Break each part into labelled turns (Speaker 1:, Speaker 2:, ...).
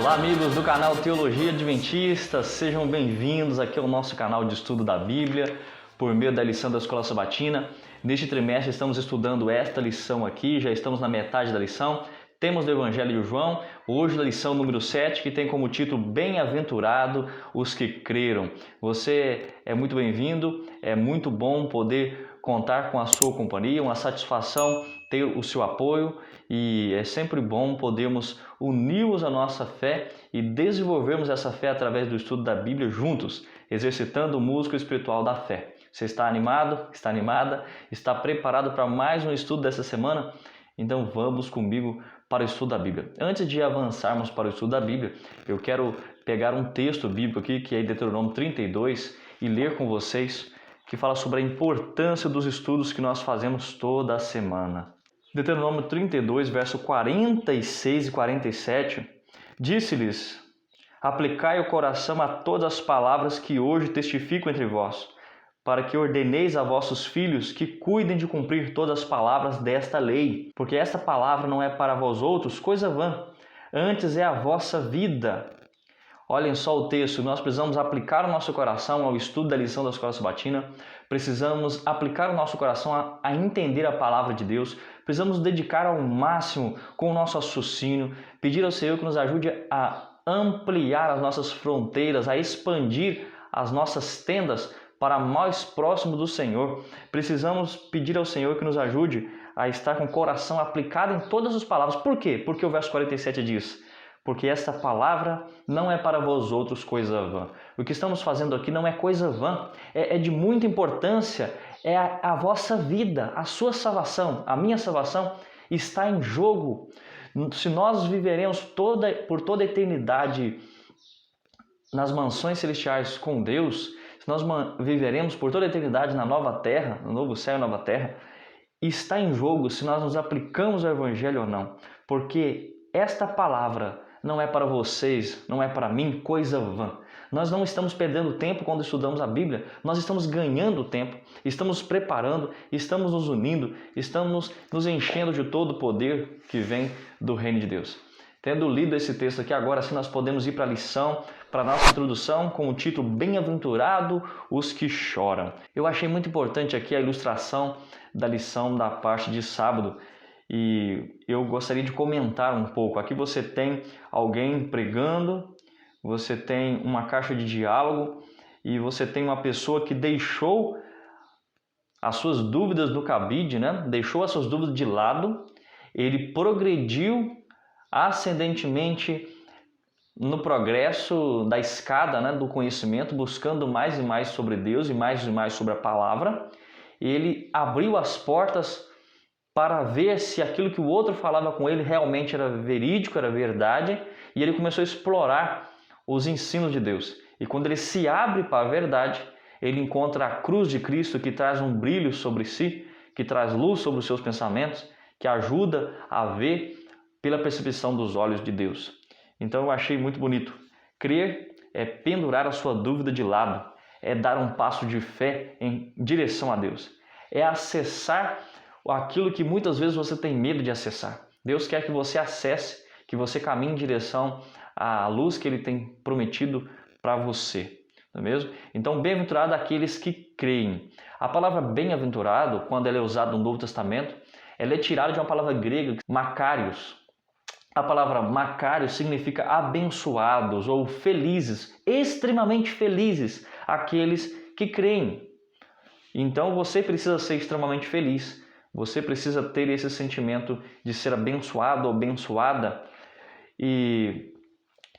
Speaker 1: Olá amigos do canal Teologia Adventista, sejam bem-vindos aqui ao nosso canal de estudo da Bíblia por meio da lição da Escola Sabatina. Neste trimestre estamos estudando esta lição aqui, já estamos na metade da lição. Temos do Evangelho de João, hoje a lição número 7, que tem como título Bem-aventurado os que creram. Você é muito bem-vindo, é muito bom poder contar com a sua companhia, uma satisfação ter o seu apoio e é sempre bom podermos unirmos a nossa fé e desenvolvermos essa fé através do estudo da Bíblia juntos, exercitando o músculo espiritual da fé. Você está animado? Está animada? Está preparado para mais um estudo dessa semana? Então vamos comigo para o estudo da Bíblia. Antes de avançarmos para o estudo da Bíblia, eu quero pegar um texto bíblico aqui, que é Deuteronômio 32, e ler com vocês, que fala sobre a importância dos estudos que nós fazemos toda a semana. Deuteronômio 32, verso 46 e 47, disse-lhes: aplicai o coração a todas as palavras que hoje testifico entre vós, para que ordeneis a vossos filhos que cuidem de cumprir todas as palavras desta lei. Porque esta palavra não é para vós outros coisa vã, antes é a vossa vida. Olhem só o texto, nós precisamos aplicar o nosso coração ao estudo da lição da Escola Sabatina, precisamos aplicar o nosso coração a entender a palavra de Deus, precisamos dedicar ao máximo com o nosso raciocínio, pedir ao Senhor que nos ajude a ampliar as nossas fronteiras, a expandir as nossas tendas para mais próximo do Senhor. Precisamos pedir ao Senhor que nos ajude a estar com o coração aplicado em todas as palavras. Por quê? Porque o verso 47 diz: porque esta palavra não é para vós outros coisa vã. O que estamos fazendo aqui não é coisa vã, é de muita importância, é a vossa vida, a sua salvação, a minha salvação está em jogo. Se nós viveremos por toda a eternidade nas mansões celestiais com Deus, se nós viveremos por toda a eternidade na nova terra, no novo céu e nova terra, está em jogo se nós nos aplicamos ao Evangelho ou não. Porque esta palavra não é para vocês, não é para mim, coisa vã. Nós não estamos perdendo tempo quando estudamos a Bíblia, nós estamos ganhando tempo, estamos preparando, estamos nos unindo, estamos nos enchendo de todo o poder que vem do Reino de Deus. Tendo lido esse texto aqui, agora sim nós podemos ir para a lição, para a nossa introdução, com o título Bem-aventurado os que choram. Eu achei muito importante aqui a ilustração da lição da parte de sábado, e eu gostaria de comentar um pouco. Aqui você tem alguém pregando, você tem uma caixa de diálogo e você tem uma pessoa que deixou as suas dúvidas no cabide, né? Deixou as suas dúvidas de lado, ele progrediu ascendentemente no progresso da escada, né, do conhecimento, buscando mais e mais sobre Deus e mais sobre a palavra. Ele abriu as portas para ver se aquilo que o outro falava com ele realmente era verídico, era verdade, e ele começou a explorar os ensinos de Deus. E quando ele se abre para a verdade, ele encontra a cruz de Cristo, que traz um brilho sobre si, que traz luz sobre os seus pensamentos, que ajuda a ver pela percepção dos olhos de Deus. Então eu achei muito bonito. Crer é pendurar a sua dúvida de lado, é dar um passo de fé em direção a Deus, é acessar aquilo que muitas vezes você tem medo de acessar. Deus quer que você acesse, que você caminhe em direção à luz que Ele tem prometido para você, não é mesmo? Então, bem-aventurado aqueles que creem. A palavra bem-aventurado, quando ela é usada no Novo Testamento, ela é tirada de uma palavra grega, makarios. A palavra makarios significa abençoados ou felizes, extremamente felizes, aqueles que creem. Então, você precisa ser extremamente feliz. Você precisa ter esse sentimento de ser abençoado ou abençoada. E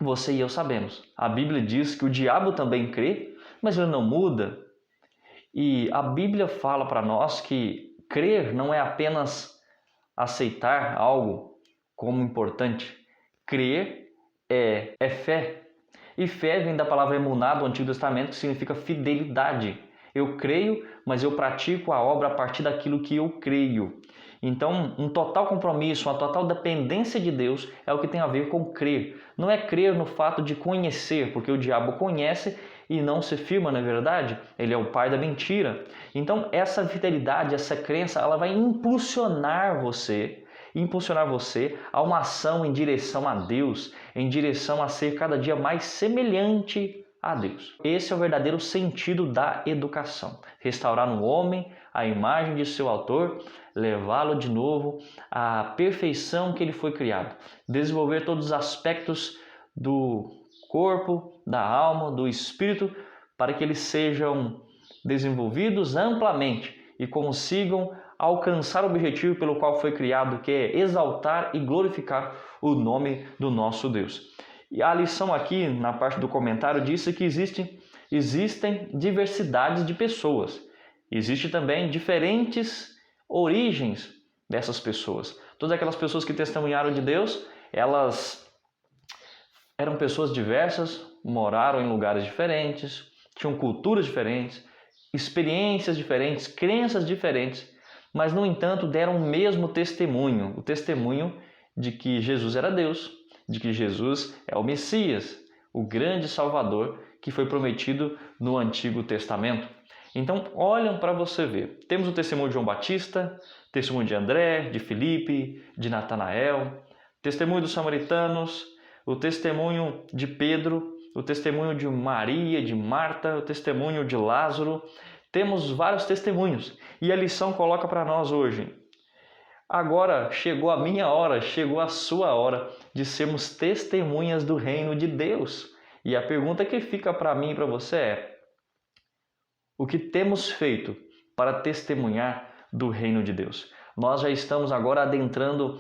Speaker 1: você e eu sabemos. A Bíblia diz que o diabo também crê, mas ele não muda. E a Bíblia fala para nós que crer não é apenas aceitar algo como importante. Crer é fé. E fé vem da palavra emuná do Antigo Testamento, que significa fidelidade. Eu creio, mas eu pratico a obra a partir daquilo que eu creio. Então, um total compromisso, uma total dependência de Deus é o que tem a ver com crer. Não é crer no fato de conhecer, porque o diabo conhece e não se firma na verdade. Ele é o pai da mentira. Então, essa fidelidade, essa crença, ela vai impulsionar você impulsionar você a uma ação em direção a Deus, em direção a ser cada dia mais semelhante a Deus. Esse é o verdadeiro sentido da educação. Restaurar no homem a imagem de seu autor, levá-lo de novo à perfeição que ele foi criado. Desenvolver todos os aspectos do corpo, da alma, do espírito, para que eles sejam desenvolvidos amplamente e consigam alcançar o objetivo pelo qual foi criado, que é exaltar e glorificar o nome do nosso Deus. E a lição aqui, na parte do comentário, disse que existem diversidades de pessoas. Existem também diferentes origens dessas pessoas. Todas aquelas pessoas que testemunharam de Deus, elas eram pessoas diversas, moraram em lugares diferentes, tinham culturas diferentes, experiências diferentes, crenças diferentes, mas, no entanto, deram o mesmo testemunho, o testemunho de que Jesus era Deus, de que Jesus é o Messias, o grande Salvador que foi prometido no Antigo Testamento. Então, olham para você ver. Temos o testemunho de João Batista, testemunho de André, de Filipe, de Natanael, testemunho dos samaritanos, o testemunho de Pedro, o testemunho de Maria, de Marta, o testemunho de Lázaro. Temos vários testemunhos e a lição coloca para nós hoje: agora chegou a minha hora, chegou a sua hora de sermos testemunhas do reino de Deus. E a pergunta que fica para mim e para você é: o que temos feito para testemunhar do reino de Deus? Nós já estamos agora adentrando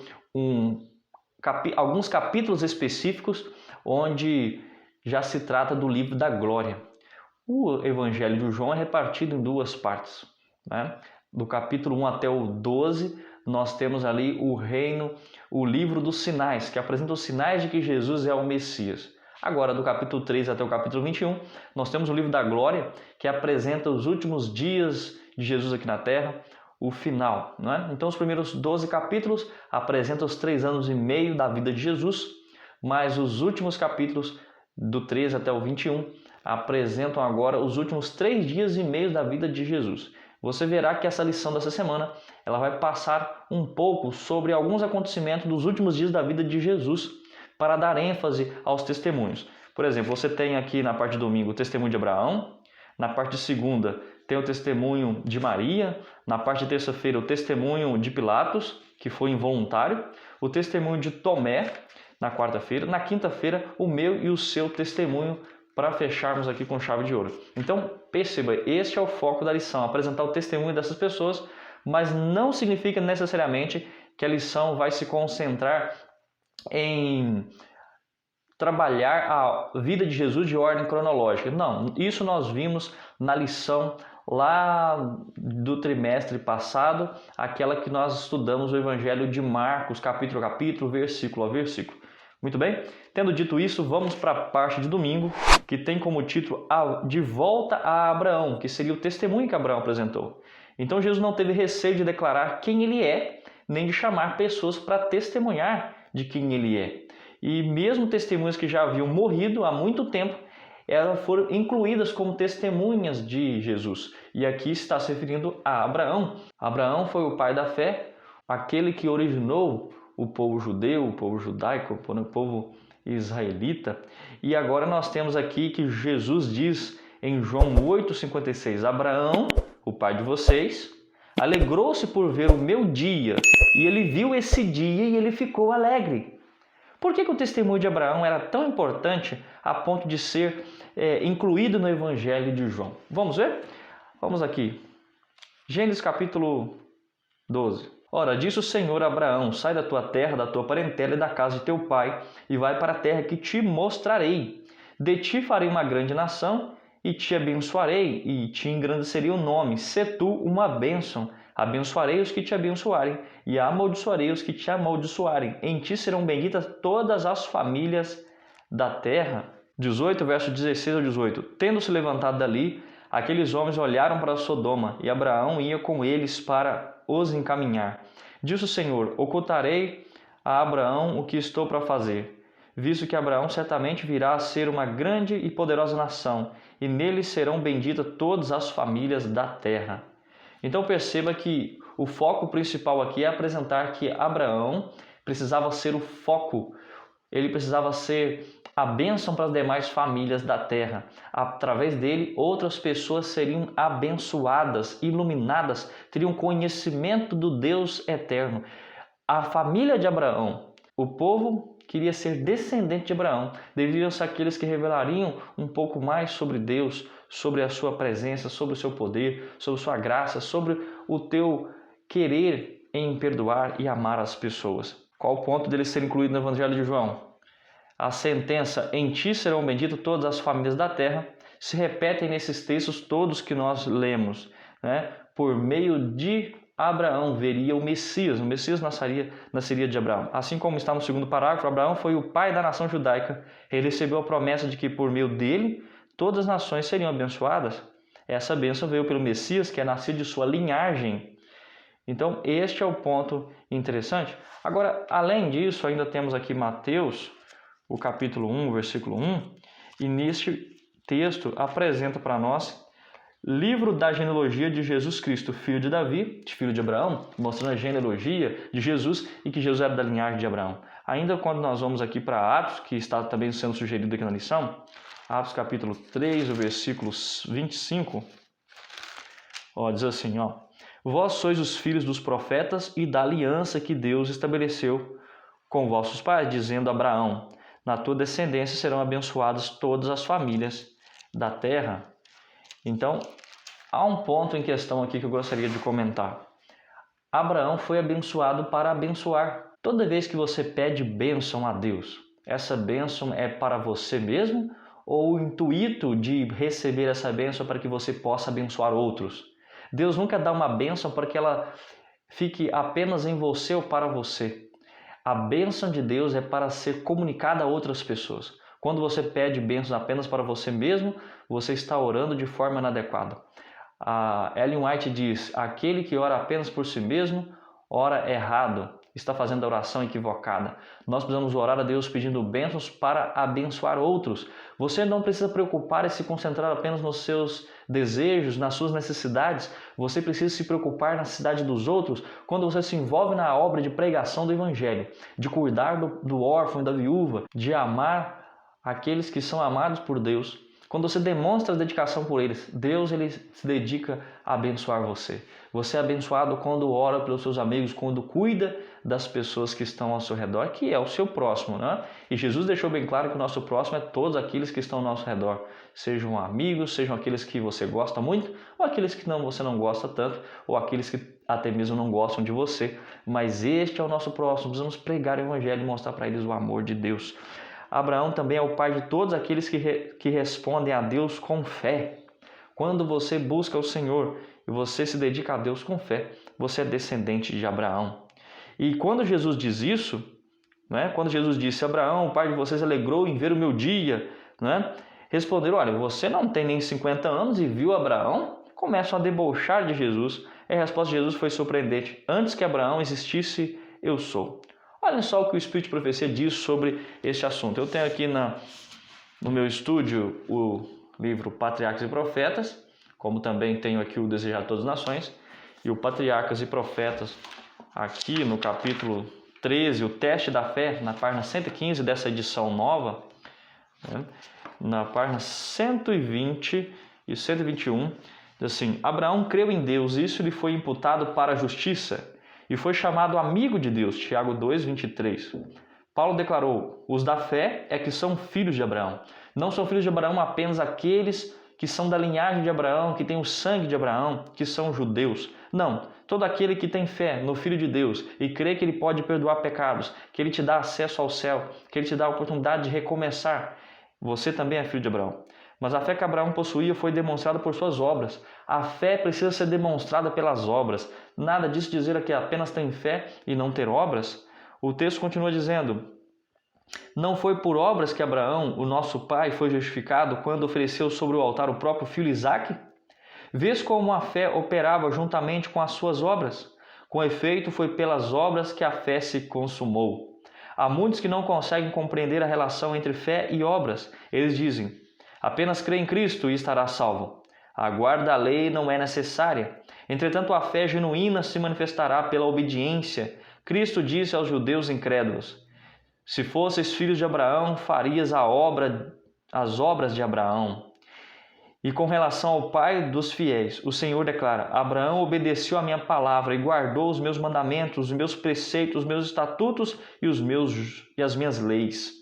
Speaker 1: alguns capítulos específicos onde já se trata do livro da glória. O Evangelho de João é repartido em duas partes, né? Do capítulo 1 até o 12, nós temos ali o livro dos sinais, que apresenta os sinais de que Jesus é o Messias. Agora, do capítulo 3 até o capítulo 21, nós temos o livro da glória, que apresenta os últimos dias de Jesus aqui na terra, o final, né? Então, os primeiros 12 capítulos apresentam os 3 anos e meio da vida de Jesus, mas os últimos capítulos, do 13 até o 21, apresentam agora os últimos 3 dias e meio da vida de Jesus. Você verá que essa lição dessa semana ela vai passar um pouco sobre alguns acontecimentos dos últimos dias da vida de Jesus, para dar ênfase aos testemunhos. Por exemplo, você tem aqui na parte de domingo o testemunho de Abraão, na parte de segunda tem o testemunho de Maria, na parte de terça-feira o testemunho de Pilatos, que foi involuntário, o testemunho de Tomé na quarta-feira, na quinta-feira o meu e o seu testemunho, para fecharmos aqui com chave de ouro. Então, perceba, este é o foco da lição, apresentar o testemunho dessas pessoas, mas não significa necessariamente que a lição vai se concentrar em trabalhar a vida de Jesus de ordem cronológica. Não, isso nós vimos na lição lá do trimestre passado, aquela que nós estudamos o Evangelho de Marcos, capítulo a capítulo, versículo a versículo. Muito bem? Tendo dito isso, vamos para a parte de domingo, que tem como título De Volta a Abraão, que seria o testemunho que Abraão apresentou. Então Jesus não teve receio de declarar quem ele é, nem de chamar pessoas para testemunhar de quem ele é. E mesmo testemunhas que já haviam morrido há muito tempo, elas foram incluídas como testemunhas de Jesus. E aqui está se referindo a Abraão. Abraão foi o pai da fé, aquele que originou o povo judeu, o povo judaico, o povo israelita. E agora nós temos aqui que Jesus diz em João 8,56, Abraão, o pai de vocês, alegrou-se por ver o meu dia, e ele viu esse dia e ele ficou alegre. Por que o testemunho de Abraão era tão importante a ponto de ser incluído no Evangelho de João? Vamos ver? Vamos aqui. Gênesis capítulo 12. Ora, disse o Senhor a Abraão, sai da tua terra, da tua parentela e da casa de teu pai, e vai para a terra que te mostrarei. De ti farei uma grande nação, e te abençoarei, e te engrandecerei o nome. Sê tu uma bênção. Abençoarei os que te abençoarem, e amaldiçoarei os que te amaldiçoarem. Em ti serão benditas todas as famílias da terra. 18, verso 16 ao 18. Tendo-se levantado dali, aqueles homens olharam para Sodoma, e Abraão ia com eles para os encaminhar. Disse o Senhor, ocultarei a Abraão o que estou para fazer, visto que Abraão certamente virá a ser uma grande e poderosa nação, e nele serão benditas todas as famílias da terra. Então perceba que o foco principal aqui é apresentar que Abraão precisava ser o foco, ele precisava ser a bênção para as demais famílias da terra. Através dele, outras pessoas seriam abençoadas, iluminadas, teriam conhecimento do Deus eterno. A família de Abraão, o povo queria ser descendente de Abraão, deveriam ser aqueles que revelariam um pouco mais sobre Deus, sobre a sua presença, sobre o seu poder, sobre a sua graça, sobre o teu querer em perdoar e amar as pessoas. Qual o ponto dele ser incluído no Evangelho de João? A sentença, em ti serão benditas todas as famílias da terra, se repetem nesses textos todos que nós lemos, né? Por meio de Abraão veria o Messias nasceria de Abraão. Assim como está no segundo parágrafo, Abraão foi o pai da nação judaica, ele recebeu a promessa de que por meio dele todas as nações seriam abençoadas. Essa bênção veio pelo Messias, que é nascido de sua linhagem. Então este é o ponto interessante. Agora, além disso, ainda temos aqui Mateus, o capítulo 1, versículo 1, e neste texto apresenta para nós livro da genealogia de Jesus Cristo, filho de Davi, filho de Abraão, mostrando a genealogia de Jesus e que Jesus era da linhagem de Abraão. Ainda quando nós vamos aqui para Atos, que está também sendo sugerido aqui na lição, Atos capítulo 3, o versículo 25, diz assim, vós sois os filhos dos profetas e da aliança que Deus estabeleceu com vossos pais, dizendo a Abraão, na tua descendência serão abençoadas todas as famílias da terra. Então, há um ponto em questão aqui que eu gostaria de comentar. Abraão foi abençoado para abençoar. Toda vez que você pede bênção a Deus, essa bênção é para você mesmo ou o intuito de receber essa bênção para que você possa abençoar outros? Deus nunca dá uma bênção para que ela fique apenas em você ou para você. A bênção de Deus é para ser comunicada a outras pessoas. Quando você pede bênçãos apenas para você mesmo, você está orando de forma inadequada. A Ellen White diz, aquele que ora apenas por si mesmo, ora errado, está fazendo a oração equivocada. Nós precisamos orar a Deus pedindo bênçãos para abençoar outros. Você não precisa preocupar e se concentrar apenas nos seus desejos, nas suas necessidades. Você precisa se preocupar na necessidade dos outros quando você se envolve na obra de pregação do Evangelho, de cuidar do órfão e da viúva, de amar aqueles que são amados por Deus. Quando você demonstra dedicação por eles, Deus ele se dedica a abençoar você. Você é abençoado quando ora pelos seus amigos, quando cuida das pessoas que estão ao seu redor, que é o seu próximo, né? E Jesus deixou bem claro que o nosso próximo é todos aqueles que estão ao nosso redor. Sejam amigos, sejam aqueles que você gosta muito, ou aqueles que você não gosta tanto, ou aqueles que até mesmo não gostam de você. Mas este é o nosso próximo. Precisamos pregar o Evangelho e mostrar para eles o amor de Deus. Abraão também é o pai de todos aqueles que respondem a Deus com fé. Quando você busca o Senhor e você se dedica a Deus com fé, você é descendente de Abraão. E quando Jesus diz isso, né, quando Jesus disse, Abraão, o pai de vocês, alegrou em ver o meu dia, né, responderam, olha, você não tem nem 50 anos e viu Abraão? Começam a debochar de Jesus. E a resposta de Jesus foi surpreendente. Antes que Abraão existisse, eu sou. Olhem só o que o Espírito de Profecia diz sobre este assunto. Eu tenho aqui no meu estúdio o livro Patriarcas e Profetas, como também tenho aqui o Desejar Todas as Nações, e o Patriarcas e Profetas, aqui no capítulo 13, o Teste da Fé, na página 115 dessa edição nova, né? Na página 120 e 121, diz assim, Abraão creu em Deus, isso lhe foi imputado para a justiça, e foi chamado amigo de Deus, Tiago 2, 23. Paulo declarou, os da fé é que são filhos de Abraão. Não são filhos de Abraão apenas aqueles que são da linhagem de Abraão, que têm o sangue de Abraão, que são judeus. Não, todo aquele que tem fé no Filho de Deus e crê que ele pode perdoar pecados, que ele te dá acesso ao céu, que ele te dá a oportunidade de recomeçar, você também é filho de Abraão. Mas a fé que Abraão possuía foi demonstrada por suas obras. A fé precisa ser demonstrada pelas obras. Nada disso dizer que apenas tem fé e não ter obras. O texto continua dizendo, não foi por obras que Abraão, o nosso pai, foi justificado quando ofereceu sobre o altar o próprio filho Isaque? Vês como a fé operava juntamente com as suas obras? Com efeito, foi pelas obras que a fé se consumou. Há muitos que não conseguem compreender a relação entre fé e obras. Eles dizem, apenas crê em Cristo e estará salvo. A guarda da lei não é necessária. Entretanto, a fé genuína se manifestará pela obediência. Cristo disse aos judeus incrédulos: se fosseis filhos de Abraão, farias as obras de Abraão. E com relação ao pai dos fiéis, o Senhor declara: Abraão obedeceu a minha palavra e guardou os meus mandamentos, os meus preceitos, os meus estatutos e as minhas leis.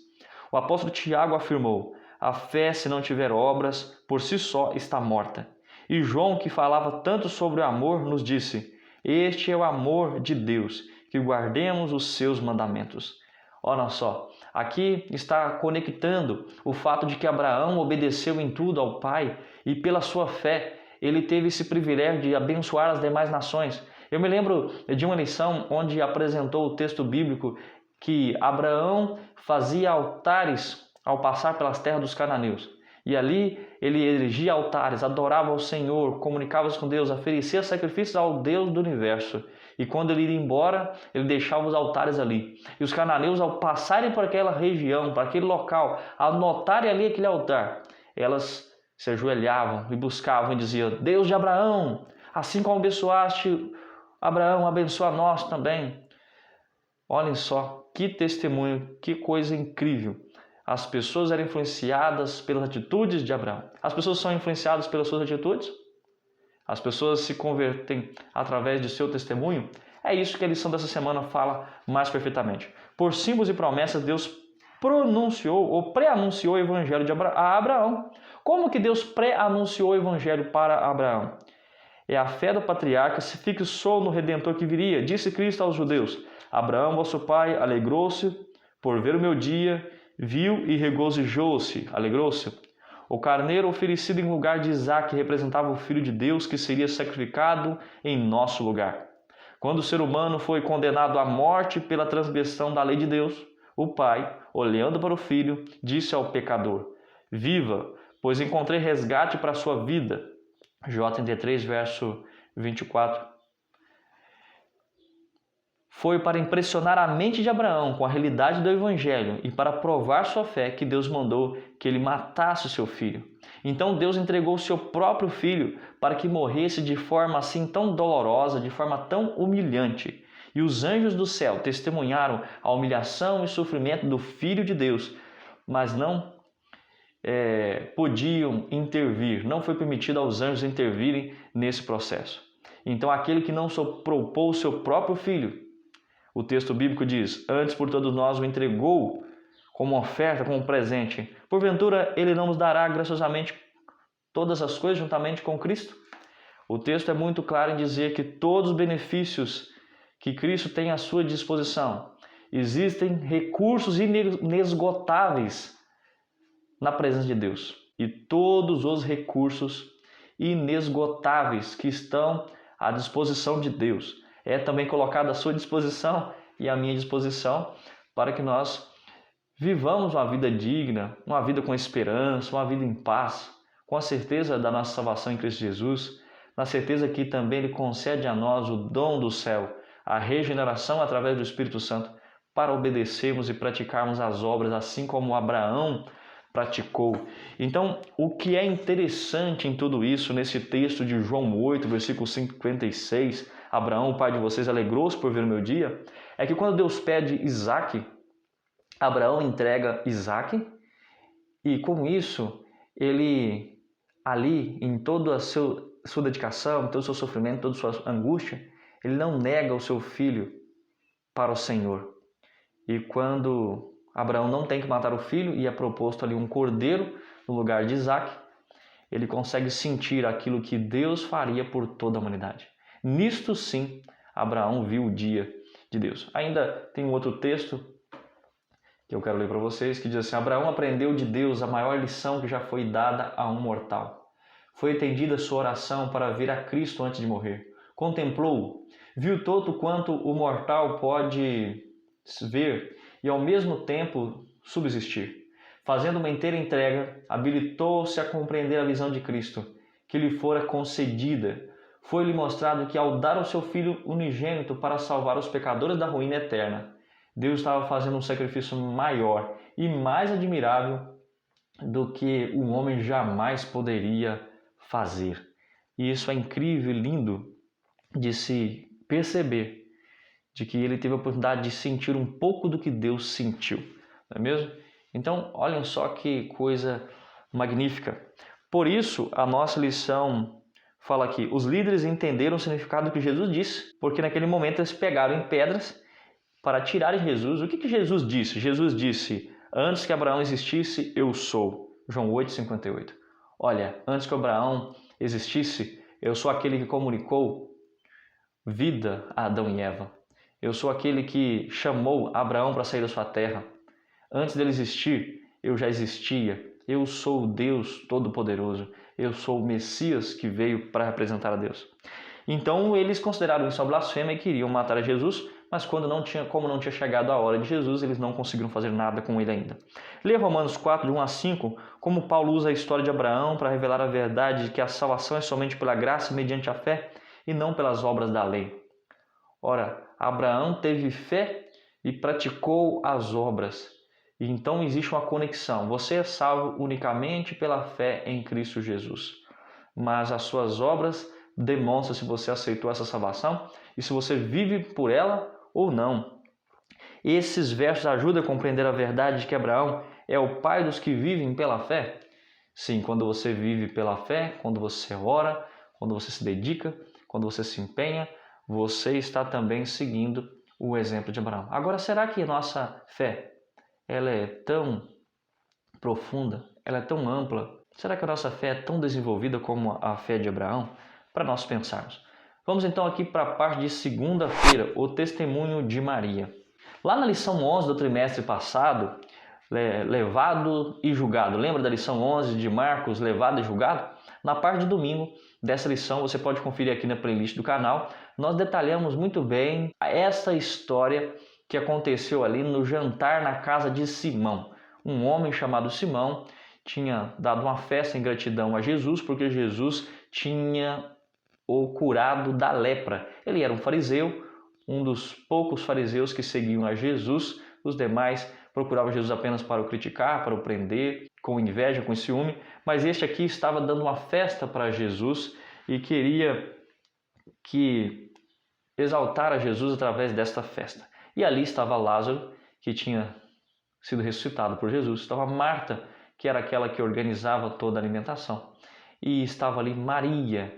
Speaker 1: O apóstolo Tiago afirmou: a fé, se não tiver obras, por si só está morta. E João, que falava tanto sobre o amor, nos disse: este é o amor de Deus, que guardemos os seus mandamentos. Olha só, aqui está conectando o fato de que Abraão obedeceu em tudo ao Pai e pela sua fé ele teve esse privilégio de abençoar as demais nações. Eu me lembro de uma lição onde apresentou o texto bíblico que Abraão fazia altares ao passar pelas terras dos cananeus. E ali ele erigia altares, adorava ao Senhor, comunicava-se com Deus, oferecia sacrifícios ao Deus do universo. E quando ele ia embora, ele deixava os altares ali. E os cananeus, ao passarem por aquela região, por aquele local, ao notarem ali aquele altar, elas se ajoelhavam e buscavam e diziam: Deus de Abraão, assim como abençoaste Abraão, abençoa nós também. Olhem só, que testemunho, que coisa incrível. As pessoas eram influenciadas pelas atitudes de Abraão. As pessoas são influenciadas pelas suas atitudes? As pessoas se convertem através de seu testemunho? É isso que a lição dessa semana fala mais perfeitamente. Por símbolos e promessas, Deus pronunciou ou pré-anunciou o evangelho a Abraão. Como que Deus pré-anunciou o evangelho para Abraão? É a fé do patriarca se fixou no Redentor que viria. Disse Cristo aos judeus: Abraão, vosso pai, alegrou-se por ver o meu dia, viu e regozijou-se, alegrou-se. O carneiro oferecido em lugar de Isaque representava o Filho de Deus que seria sacrificado em nosso lugar. Quando o ser humano foi condenado à morte pela transgressão da lei de Deus, o Pai, olhando para o Filho, disse ao pecador: viva, pois encontrei resgate para a sua vida. Jó 33, verso 24. Foi para impressionar a mente de Abraão com a realidade do Evangelho e para provar sua fé que Deus mandou que ele matasse o seu filho. Então Deus entregou o seu próprio filho para que morresse de forma assim tão dolorosa, de forma tão humilhante. E os anjos do céu testemunharam a humilhação e sofrimento do Filho de Deus, mas não podiam intervir, não foi permitido aos anjos intervirem nesse processo. Então aquele que não propôs o seu próprio filho, o texto bíblico diz: antes por todos nós o entregou como oferta, como presente. Porventura ele não nos dará graciosamente todas as coisas juntamente com Cristo? O texto é muito claro em dizer que todos os benefícios que Cristo tem à sua disposição, existem recursos inesgotáveis na presença de Deus. E todos os recursos inesgotáveis que estão à disposição de Deus é também colocado à sua disposição e à minha disposição para que nós vivamos uma vida digna, uma vida com esperança, uma vida em paz, com a certeza da nossa salvação em Cristo Jesus, na certeza que também Ele concede a nós o dom do céu, a regeneração através do Espírito Santo, para obedecermos e praticarmos as obras assim como Abraão praticou. Então, o que é interessante em tudo isso, nesse texto de João 8, versículo 56, Abraão, o pai de vocês, alegrou-se por ver o meu dia, é que quando Deus pede Isaque, Abraão entrega Isaque e com isso, ele ali, em toda a sua dedicação, todo o seu sofrimento, toda a sua angústia, ele não nega o seu filho para o Senhor. E quando Abraão não tem que matar o filho e é proposto ali um cordeiro no lugar de Isaque, ele consegue sentir aquilo que Deus faria por toda a humanidade. Nisto sim, Abraão viu o dia de Deus. Ainda tem um outro texto que eu quero ler para vocês, que diz assim: Abraão aprendeu de Deus a maior lição que já foi dada a um mortal. Foi atendida sua oração para ver a Cristo antes de morrer. Contemplou-o, viu todo quanto o mortal pode ver e ao mesmo tempo subsistir. Fazendo uma inteira entrega, habilitou-se a compreender a visão de Cristo, que lhe fora concedida. Foi-lhe mostrado que ao dar o seu Filho unigênito para salvar os pecadores da ruína eterna, Deus estava fazendo um sacrifício maior e mais admirável do que o homem jamais poderia fazer. E isso é incrível e lindo, de se perceber de que ele teve a oportunidade de sentir um pouco do que Deus sentiu, não é mesmo? Então, olhem só que coisa magnífica. Por isso, a nossa lição fala aqui, os líderes entenderam o significado do que Jesus disse, porque naquele momento eles pegaram em pedras para tirarem Jesus. O que Jesus disse? Jesus disse, antes que Abraão existisse, eu sou. João 8,58. Olha, antes que Abraão existisse, eu sou aquele que comunicou vida a Adão e Eva. Eu sou aquele que chamou Abraão para sair da sua terra. Antes dele existir, eu já existia. Eu sou o Deus Todo-Poderoso. Eu sou o Messias que veio para representar a Deus. Então eles consideraram isso uma blasfêmia e queriam matar a Jesus, mas como não tinha chegado a hora de Jesus, eles não conseguiram fazer nada com ele ainda. Leia Romanos 4, de 1 a 5, como Paulo usa a história de Abraão para revelar a verdade de que a salvação é somente pela graça mediante a fé e não pelas obras da lei. Ora, Abraão teve fé e praticou as obras. E então existe uma conexão. Você é salvo unicamente pela fé em Cristo Jesus. Mas as suas obras demonstram se você aceitou essa salvação e se você vive por ela ou não. Esses versos ajudam a compreender a verdade de que Abraão é o pai dos que vivem pela fé. Sim, quando você vive pela fé, quando você ora, quando você se dedica, quando você se empenha, você está também seguindo o exemplo de Abraão. Agora, será que nossa fé ela é tão profunda, ela é tão ampla? Será que a nossa fé é tão desenvolvida como a fé de Abraão? Para nós pensarmos. Vamos então aqui para a parte de segunda-feira, o testemunho de Maria. Lá na lição 11 do trimestre passado, levado e julgado. Lembra da lição 11 de Marcos, levado e julgado? Na parte de domingo dessa lição, você pode conferir aqui na playlist do canal, nós detalhamos muito bem essa história que aconteceu ali no jantar na casa de Simão. Um homem chamado Simão tinha dado uma festa em gratidão a Jesus, porque Jesus tinha o curado da lepra. Ele era um fariseu, um dos poucos fariseus que seguiam a Jesus. Os demais procuravam Jesus apenas para o criticar, para o prender, com inveja, com ciúme. Mas este aqui estava dando uma festa para Jesus e queria que exaltar a Jesus através desta festa. E ali estava Lázaro, que tinha sido ressuscitado por Jesus. Estava Marta, que era aquela que organizava toda a alimentação. E estava ali Maria,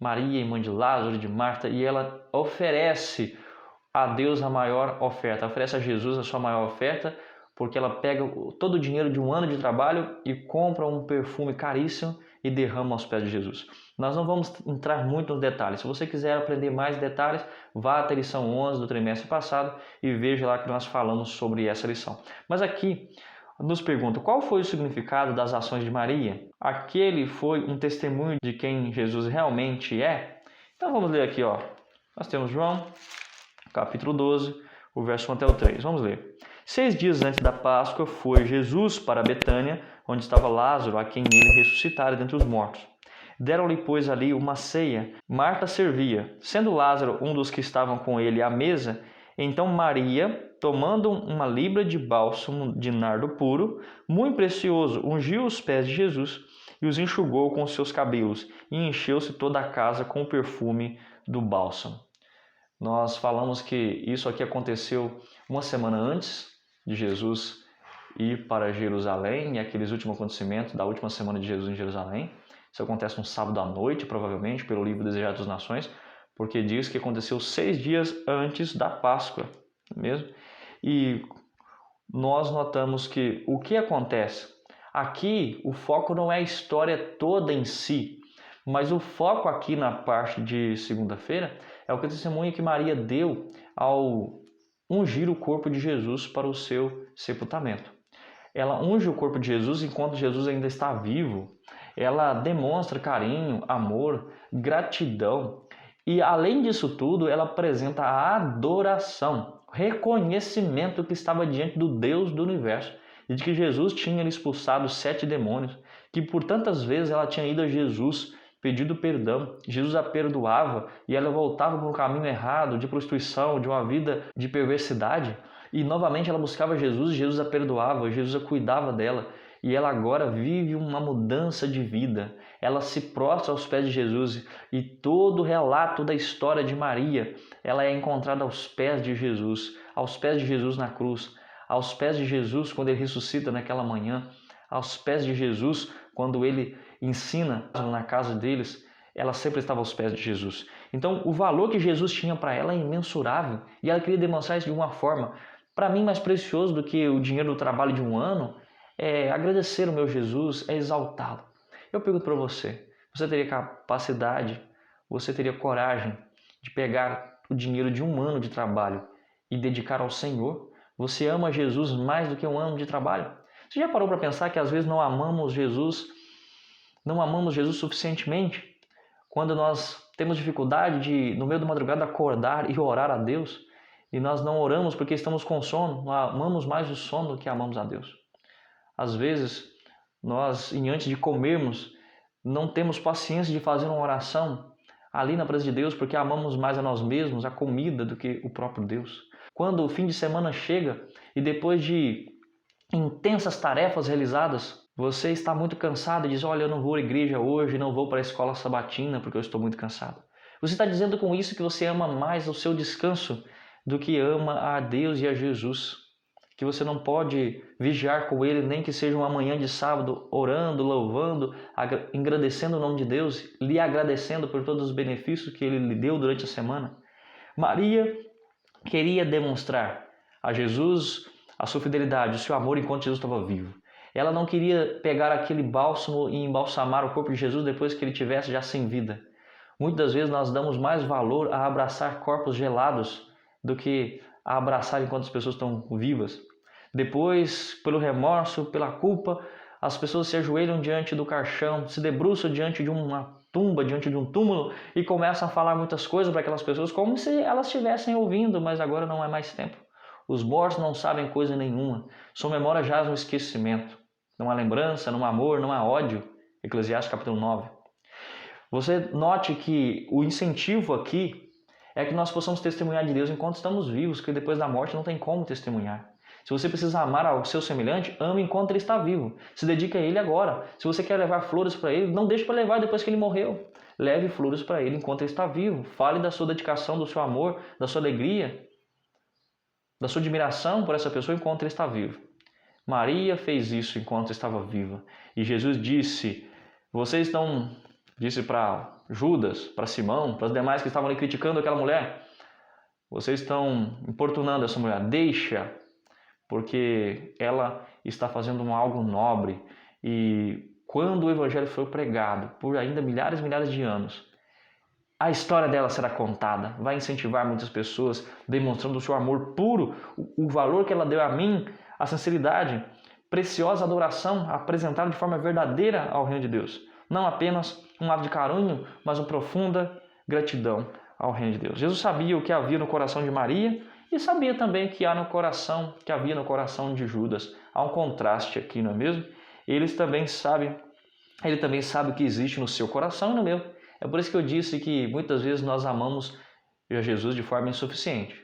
Speaker 1: irmã de Lázaro, de Marta, e ela oferece a Deus a maior oferta, oferece a Jesus a sua maior oferta, porque ela pega todo o dinheiro de um ano de trabalho e compra um perfume caríssimo e derrama aos pés de Jesus. Nós não vamos entrar muito nos detalhes. Se você quiser aprender mais detalhes, vá até a lição 11 do trimestre passado e veja lá que nós falamos sobre essa lição. Mas aqui nos pergunta qual foi o significado das ações de Maria? Aquele foi um testemunho de quem Jesus realmente é? Então vamos ler aqui, ó. Nós temos João, capítulo 12, o verso 1 até o 3. Vamos ler. 6 dias antes da Páscoa foi Jesus para Betânia, onde estava Lázaro, a quem ele ressuscitara dentre os mortos. Deram-lhe, pois, ali uma ceia. Marta servia. Sendo Lázaro um dos que estavam com ele à mesa, então Maria, tomando uma libra de bálsamo de nardo puro, muito precioso, ungiu os pés de Jesus e os enxugou com os seus cabelos, e encheu-se toda a casa com o perfume do bálsamo. Nós falamos que isso aqui aconteceu uma semana antes de Jesus ir para Jerusalém, e aqueles últimos acontecimentos da última semana de Jesus em Jerusalém. Isso acontece um sábado à noite, provavelmente, pelo livro Desejado das Nações, porque diz que aconteceu 6 dias antes da Páscoa, mesmo? E nós notamos que o que acontece? Aqui, o foco não é a história toda em si, mas o foco aqui na parte de segunda-feira é o testemunho que Maria deu ao ungir o corpo de Jesus para o seu sepultamento. Ela unge o corpo de Jesus enquanto Jesus ainda está vivo. Ela demonstra carinho, amor, gratidão. E além disso tudo, ela apresenta a adoração, reconhecimento que estava diante do Deus do universo e de que Jesus tinha expulsado 7 demônios, que por tantas vezes ela tinha ido a Jesus pedido perdão, Jesus a perdoava e ela voltava para um caminho errado de prostituição, de uma vida de perversidade, e novamente ela buscava Jesus e Jesus a perdoava, Jesus a cuidava dela. e ela agora vive uma mudança de vida. Ela se prostra aos pés de Jesus e todo o relato da história de Maria, ela é encontrada aos pés de Jesus na cruz, aos pés de Jesus quando ele ressuscita naquela manhã, aos pés de Jesus quando ele ensina na casa deles. Ela sempre estava aos pés de Jesus. Então, o valor que Jesus tinha para ela é imensurável e ela queria demonstrar isso de uma forma. Para mim, mais precioso do que o dinheiro do trabalho de um ano é agradecer o meu Jesus, é exaltá-lo. Eu pergunto para você, você teria capacidade, você teria coragem de pegar o dinheiro de um ano de trabalho e dedicar ao Senhor? Você ama Jesus mais do que um ano de trabalho? Você já parou para pensar que às vezes não amamos Jesus suficientemente? Quando nós temos dificuldade de, no meio da madrugada, acordar e orar a Deus, e nós não oramos porque estamos com sono, nós amamos mais o sono do que amamos a Deus. Às vezes, nós, antes de comermos, não temos paciência de fazer uma oração ali na presença de Deus porque amamos mais a nós mesmos, a comida, do que o próprio Deus. Quando o fim de semana chega e depois de intensas tarefas realizadas, você está muito cansado e diz, olha, eu não vou à igreja hoje, não vou para a escola sabatina porque eu estou muito cansado. Você está dizendo com isso que você ama mais o seu descanso do que ama a Deus e a Jesus. Que você não pode vigiar com Ele, nem que seja uma manhã de sábado, orando, louvando, agradecendo o nome de Deus, lhe agradecendo por todos os benefícios que Ele lhe deu durante a semana. Maria queria demonstrar a Jesus a sua fidelidade, o seu amor enquanto Jesus estava vivo. Ela não queria pegar aquele bálsamo e embalsamar o corpo de Jesus depois que ele estivesse já sem vida. Muitas vezes nós damos mais valor a abraçar corpos gelados do que a abraçar enquanto as pessoas estão vivas. Depois, pelo remorso, pela culpa, as pessoas se ajoelham diante do caixão, se debruçam diante de uma tumba, diante de um túmulo e começam a falar muitas coisas para aquelas pessoas como se elas estivessem ouvindo, mas agora não é mais tempo. Os mortos não sabem coisa nenhuma, sua memória jaz no esquecimento. Não há lembrança, não há amor, não há ódio. Eclesiastes capítulo 9. Você note que o incentivo aqui é que nós possamos testemunhar de Deus enquanto estamos vivos, porque depois da morte não tem como testemunhar. Se você precisa amar ao seu semelhante, ame enquanto ele está vivo. Se dedique a ele agora. Se você quer levar flores para ele, não deixe para levar depois que ele morreu. Leve flores para ele enquanto ele está vivo. Fale da sua dedicação, do seu amor, da sua alegria, da sua admiração por essa pessoa enquanto ele está vivo. Maria fez isso enquanto estava viva. E Jesus disse para Judas, para Simão, para os demais que estavam ali criticando aquela mulher, vocês estão importunando essa mulher, deixa, porque ela está fazendo algo nobre. E quando o evangelho foi pregado por ainda milhares e milhares de anos, a história dela será contada, vai incentivar muitas pessoas, demonstrando o seu amor puro, o valor que ela deu a mim, a sinceridade, preciosa adoração apresentada de forma verdadeira ao reino de Deus. Não apenas um ato de carinho, mas uma profunda gratidão ao reino de Deus. Jesus sabia o que havia no coração de Maria e sabia também o que havia no coração de Judas. Há um contraste aqui, não é mesmo? Ele também sabe o que existe no seu coração e no meu. É por isso que eu disse que muitas vezes nós amamos a Jesus de forma insuficiente.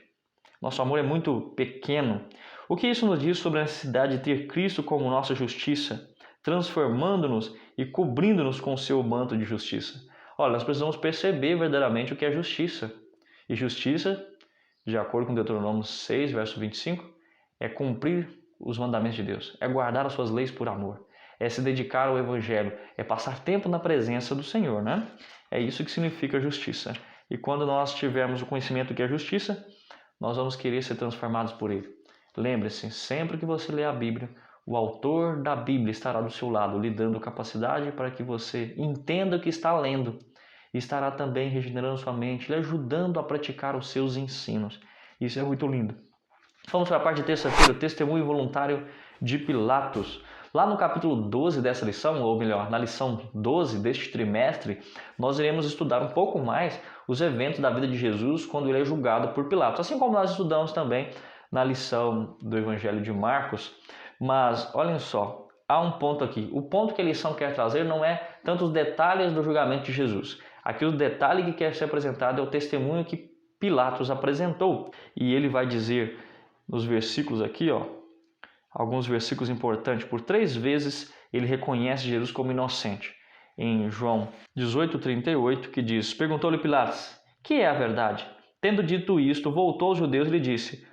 Speaker 1: Nosso amor é muito pequeno. O que isso nos diz sobre a necessidade de ter Cristo como nossa justiça, transformando-nos e cobrindo-nos com o seu manto de justiça? Olha, nós precisamos perceber verdadeiramente o que é justiça. E justiça, de acordo com Deuteronômio 6, verso 25, é cumprir os mandamentos de Deus, é guardar as suas leis por amor, é se dedicar ao Evangelho, é passar tempo na presença do Senhor, né? É isso que significa justiça. E quando nós tivermos o conhecimento do que é justiça, nós vamos querer ser transformados por Ele. Lembre-se, sempre que você ler a Bíblia, o autor da Bíblia estará do seu lado, lhe dando capacidade para que você entenda o que está lendo. E estará também regenerando sua mente, lhe ajudando a praticar os seus ensinos. Isso é muito lindo. Vamos para a parte de terça-feira, o testemunho voluntário de Pilatos. Lá no capítulo 12 dessa lição, ou melhor, na lição 12 deste trimestre, nós iremos estudar um pouco mais os eventos da vida de Jesus quando ele é julgado por Pilatos, assim como nós estudamos também na lição do Evangelho de Marcos. Mas olhem só, há um ponto aqui. O ponto que a lição quer trazer não é tanto os detalhes do julgamento de Jesus. Aqui o detalhe que quer ser apresentado é o testemunho que Pilatos apresentou. E ele vai dizer nos versículos aqui, alguns versículos importantes. Por 3 vezes ele reconhece Jesus como inocente. Em João 18:38, que diz: Perguntou-lhe Pilatos, que é a verdade? Tendo dito isto, voltou aos judeus e lhe disse: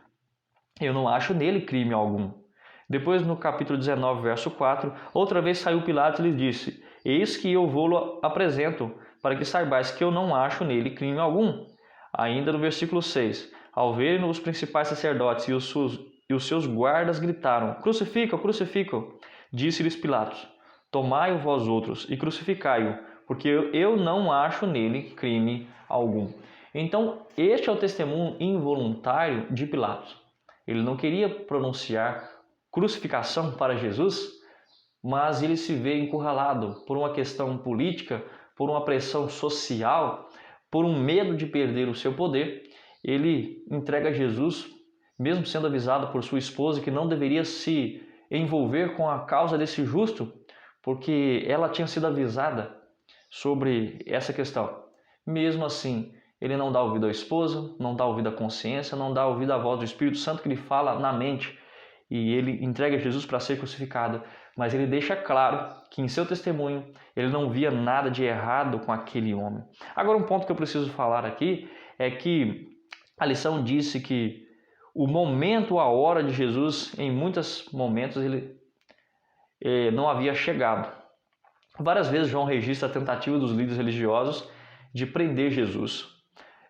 Speaker 1: Eu não acho nele crime algum. Depois, no capítulo 19, verso 4, outra vez saiu Pilatos e lhe disse: Eis que eu vou-lo apresento, para que saibais que eu não acho nele crime algum. Ainda no versículo 6, ao verem os principais sacerdotes e os seus guardas gritaram: Crucifica-o, crucifica-o. Disse-lhes Pilatos: Tomai-o vós outros e crucificai-o, porque eu não acho nele crime algum. Então, este é o testemunho involuntário de Pilatos. Ele não queria pronunciar crucificação para Jesus, mas ele se vê encurralado por uma questão política, por uma pressão social, por um medo de perder o seu poder. Ele entrega Jesus, mesmo sendo avisado por sua esposa que não deveria se envolver com a causa desse justo, porque ela tinha sido avisada sobre essa questão. Mesmo assim, ele não dá ouvido à esposa, não dá ouvido à consciência, não dá ouvido à voz do Espírito Santo que lhe fala na mente, e ele entrega Jesus para ser crucificado, mas ele deixa claro que em seu testemunho ele não via nada de errado com aquele homem. Agora, um ponto que eu preciso falar aqui é que a lição disse que o momento, a hora de Jesus, em muitos momentos ele não havia chegado. Várias vezes João registra a tentativa dos líderes religiosos de prender Jesus,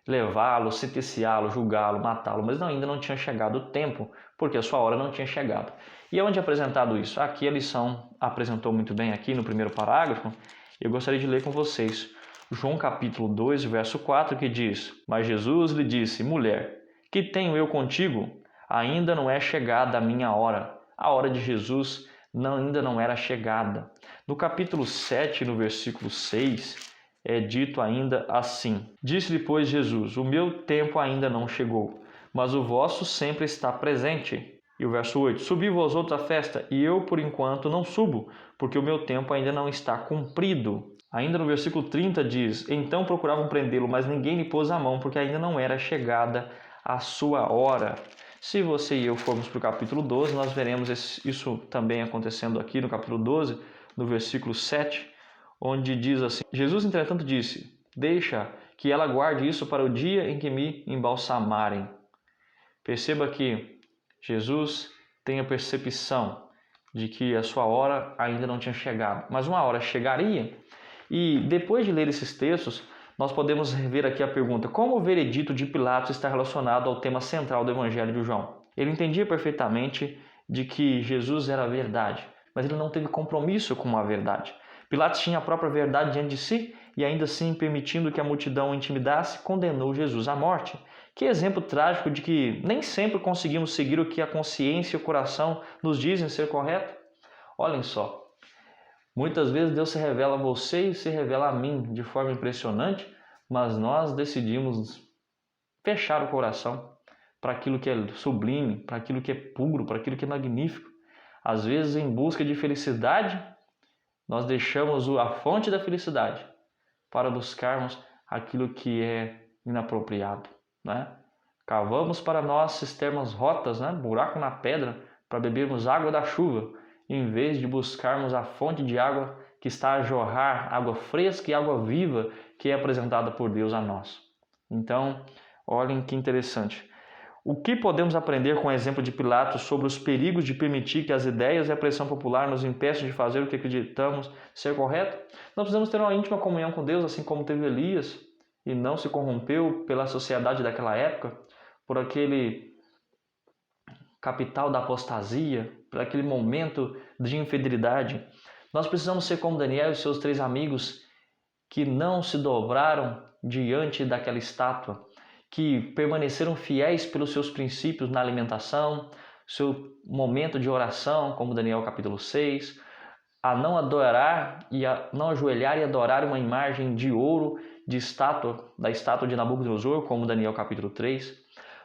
Speaker 1: levá-lo, sentenciá-lo, julgá-lo, matá-lo, mas ainda não tinha chegado o tempo, porque a sua hora não tinha chegado. E onde é apresentado isso? Aqui a lição apresentou muito bem aqui no primeiro parágrafo. Eu gostaria de ler com vocês João capítulo 2, verso 4, que diz: Mas Jesus lhe disse: Mulher, que tenho eu contigo? Ainda não é chegada a minha hora. A hora de Jesus ainda não era chegada. No capítulo 7, no versículo 6, é dito ainda assim: Disse-lhe, pois, Jesus: O meu tempo ainda não chegou, mas o vosso sempre está presente. E o verso 8: Subi vós outros à festa, e eu por enquanto não subo, porque o meu tempo ainda não está cumprido. Ainda no versículo 30 diz: Então procuravam prendê-lo, mas ninguém lhe pôs a mão, porque ainda não era chegada a sua hora. Se você e eu formos para o capítulo 12, nós veremos isso também acontecendo aqui no capítulo 12, no versículo 7, onde diz assim: Jesus, entretanto, disse: Deixa que ela guarde isso para o dia em que me embalsamarem. Perceba que Jesus tem a percepção de que a sua hora ainda não tinha chegado, mas uma hora chegaria. E depois de ler esses textos, nós podemos ver aqui a pergunta: como o veredito de Pilatos está relacionado ao tema central do Evangelho de João? Ele entendia perfeitamente de que Jesus era a verdade, mas ele não teve compromisso com a verdade. Pilatos tinha a própria verdade diante de si e ainda assim, permitindo que a multidão o intimidasse, condenou Jesus à morte. Que exemplo trágico de que nem sempre conseguimos seguir o que a consciência e o coração nos dizem ser correto. Olhem só, muitas vezes Deus se revela a você e se revela a mim de forma impressionante, mas nós decidimos fechar o coração para aquilo que é sublime, para aquilo que é puro, para aquilo que é magnífico. Às vezes, em busca de felicidade, nós deixamos a fonte da felicidade para buscarmos aquilo que é inapropriado, né? Cavamos para nós cisternas rotas, né? Buraco na pedra, para bebermos água da chuva, em vez de buscarmos a fonte de água que está a jorrar, água fresca e água viva que é apresentada por Deus a nós. Então, olhem que interessante. O que podemos aprender com o exemplo de Pilatos sobre os perigos de permitir que as ideias e a pressão popular nos impeçam de fazer o que acreditamos ser correto? Nós precisamos ter uma íntima comunhão com Deus, assim como teve Elias, e não se corrompeu pela sociedade daquela época, por aquele capital da apostasia, por aquele momento de infidelidade. Nós precisamos ser como Daniel e seus 3 amigos que não se dobraram diante daquela estátua, que permaneceram fiéis pelos seus princípios na alimentação, seu momento de oração, como Daniel capítulo 6, a não adorar e a não ajoelhar e adorar uma imagem de ouro da estátua de Nabucodonosor, como Daniel capítulo 3.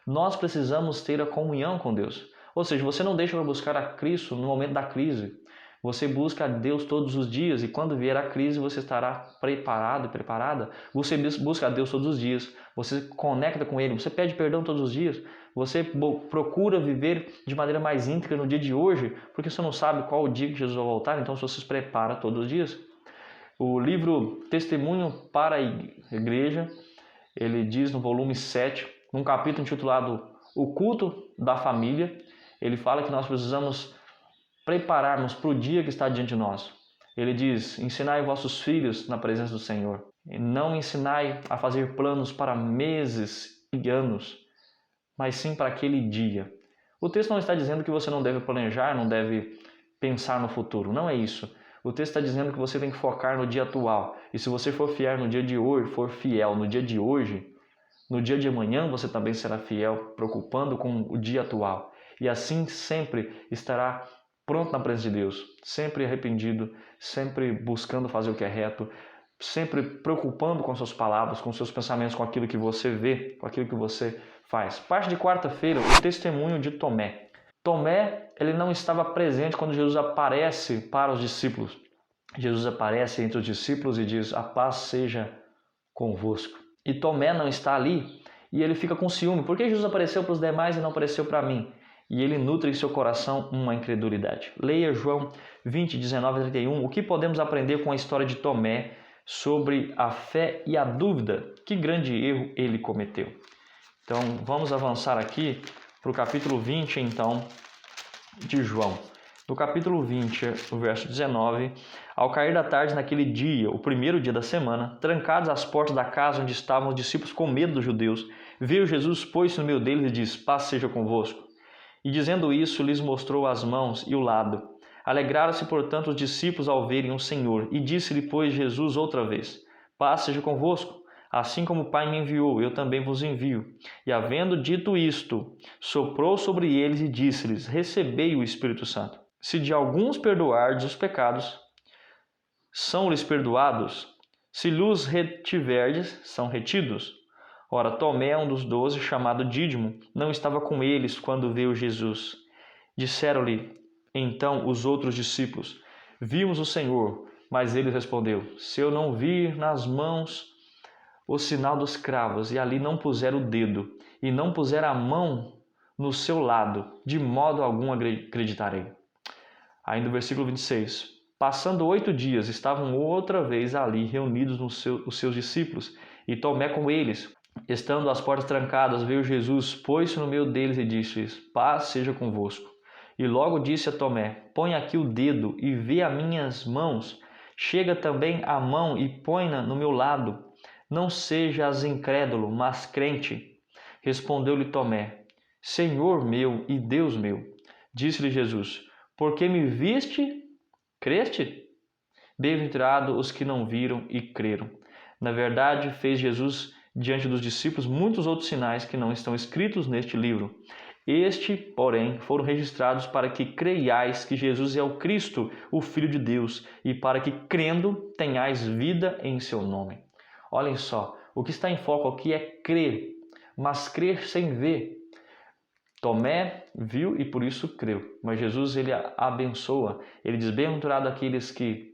Speaker 1: Nós precisamos ter a comunhão com Deus. Ou seja, você não deixa para buscar a Cristo no momento da crise. Você busca a Deus todos os dias e quando vier a crise você estará preparado e preparada. Você busca a Deus todos os dias, você conecta com Ele, você pede perdão todos os dias, Você procura viver de maneira mais íntegra no dia de hoje, porque você não sabe qual o dia que Jesus vai voltar, então você se prepara todos os dias. O livro Testemunho para a Igreja, ele diz no volume 7, num capítulo intitulado O Culto da Família, ele fala que nós precisamos prepararmos para o dia que está diante de nós. Ele diz: ensinai vossos filhos na presença do Senhor. Não ensinai a fazer planos para meses e anos, mas sim para aquele dia. O texto não está dizendo que você não deve planejar, não deve pensar no futuro. Não é isso. O texto está dizendo que você tem que focar no dia atual. E se você for fiel no dia de hoje, for fiel no dia de hoje, no dia de amanhã você também será fiel, preocupando com o dia atual. E assim sempre estará pronto na presença de Deus, sempre arrependido, sempre buscando fazer o que é reto, sempre preocupando com suas palavras, com seus pensamentos, com aquilo que você vê, com aquilo que você faz. Parte de quarta-feira, o testemunho de Tomé. Tomé, ele não estava presente quando Jesus aparece para os discípulos. Jesus aparece entre os discípulos e diz: a paz seja convosco. E Tomé não está ali e ele fica com ciúme. Por que Jesus apareceu para os demais e não apareceu para mim? E ele nutre em seu coração uma incredulidade. Leia João 20, 19 a 31. O que podemos aprender com a história de Tomé sobre a fé e a dúvida? Que grande erro ele cometeu. Então, vamos avançar aqui para o capítulo 20, então, de João. No capítulo 20, o verso 19, ao cair da tarde naquele dia, o primeiro dia da semana, trancados as portas da casa onde estavam os discípulos com medo dos judeus, veio Jesus, pôs-se no meio deles e disse: paz seja convosco. E dizendo isso, lhes mostrou as mãos e o lado. Alegraram-se, portanto, os discípulos ao verem o Senhor. E disse-lhe, pois, Jesus outra vez: paz seja convosco. Assim como o Pai me enviou, eu também vos envio. E havendo dito isto, soprou sobre eles e disse-lhes: recebei o Espírito Santo. Se de alguns perdoardes os pecados, são-lhes perdoados. Se lhes retiverdes, são retidos. Ora, Tomé, um dos 12, chamado Dídimo, não estava com eles quando veio Jesus. Disseram-lhe então os outros discípulos: vimos o Senhor. Mas ele respondeu: se eu não vir nas mãos o sinal dos cravos, e ali não puser o dedo, e não puser a mão no seu lado, de modo algum acreditarei. Ainda o versículo 26. Passando 8 dias, estavam outra vez ali reunidos os seus discípulos, e Tomé com eles. Estando as portas trancadas, veio Jesus, pôs-se no meio deles e disse-lhes: paz seja convosco. E logo disse a Tomé: põe aqui o dedo e vê as minhas mãos. Chega também a mão e põe-na no meu lado. Não sejas incrédulo, mas crente. Respondeu-lhe Tomé: Senhor meu e Deus meu. Disse-lhe Jesus: porque me viste, creste? Bem-aventurados os que não viram e creram. Na verdade, fez Jesus diante dos discípulos muitos outros sinais que não estão escritos neste livro. Este, porém, foram registrados para que creiais que Jesus é o Cristo, o Filho de Deus, e para que, crendo, tenhais vida em seu nome. Olhem só, o que está em foco aqui é crer, mas crer sem ver. Tomé viu e por isso creu, mas Jesus ele abençoa, ele diz: bem-aventurado aqueles que